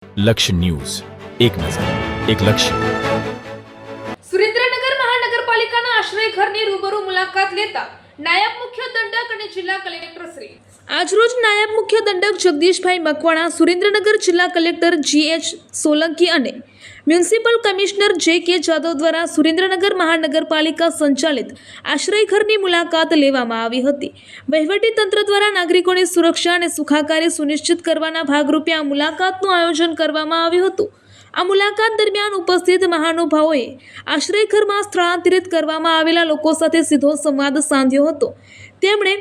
લક્ષ્ય ન્યૂઝ, એક નજર, એક લક્ષ્ય. સુરેન્દ્રનગર મહાનગરપાલિકાના આશ્રય ઘરની રૂબરૂ મુલાકાત લેતા નાયબ મુખ્ય દંડક અને જિલ્લા કલેક્ટર શ્રી. આજરોજ નાયબ મુખ્ય દંડક જગદીશભાઈ મકવાણા, સુરેન્દ્રનગર જિલ્લા કલેક્ટર GH સોલંકી અને મ્યુનિસિપલ કમિશનર JK જાદવ દ્વારા સુરેન્દ્રનગર મહાનગરપાલિકા સંચાલિત આશ્રય ઘરની મુલાકાત લેવામાં આવી હતી. વહીવટી તંત્ર દ્વારા નાગરિકોની સુરક્ષા અને સુખાકારી સુનિશ્ચિત કરવાના ભાગરૂપે આ મુલાકાતનું આયોજન કરવામાં આવ્યું હતું. આ મુલાકાત દરમિયાન ઉપસ્થિત મહાનુભાવોએ આશ્રયઘરમાં સ્થળાંતરિત કરવામાં આવેલા લોકો સાથે સીધો સંવાદ સાધ્યો હતો. તેમણે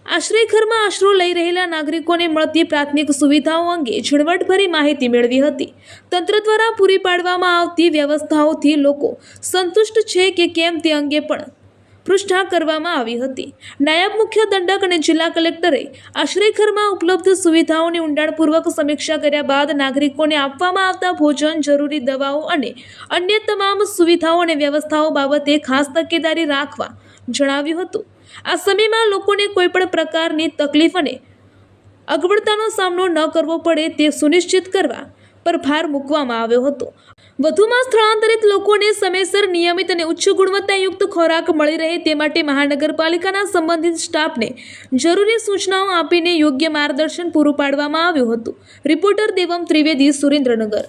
આશ્રયઘરમાં આશરો લઈ રહેલા નાગરિકોને મળતી પ્રાથમિક સુવિધાઓ અંગે ઝીણવટભરી માહિતી મેળવી હતી. તંત્ર દ્વારા પૂરી પાડવામાં આવતી વ્યવસ્થાઓથી લોકો સંતુષ્ટ છે કે કેમ તે અંગે પણ પૃષ્ઠા કરવામાં આવી હતી. નાયબ મુખ્ય દંડક અને જિલ્લા કલેક્ટરે આશ્રયઘરમાં ઉપલબ્ધ સુવિધાઓની ઊંડાણપૂર્વક સમીક્ષા કર્યા બાદ નાગરિકોને આપવામાં આવતા ભોજન, જરૂરી દવાઓ અને અન્ય તમામ સુવિધાઓ અને વ્યવસ્થાઓ બાબતે ખાસ તકેદારી રાખવા જણાવ્યું હતું. આ સમયમાં લોકોને કોઈપણ પ્રકારની તકલીફ અને અગવડતાનો સામનો ન કરવો પડે તે સુનિશ્ચિત કરવા પર ભાર મૂકવામાં આવ્યો હતો. વધુમાં સ્થળાંતરિત લોકોને સમયસર, નિયમિત અને ઉચ્ચ ગુણવત્તાયુક્ત ખોરાક મળી રહે તે માટે મહાનગરપાલિકાના સંબંધિત સ્ટાફને જરૂરી સૂચનાઓ આપીને યોગ્ય માર્ગદર્શન પૂરું પાડવામાં આવ્યું હતું. રિપોર્ટર દેવમ ત્રિવેદી, સુરેન્દ્રનગર.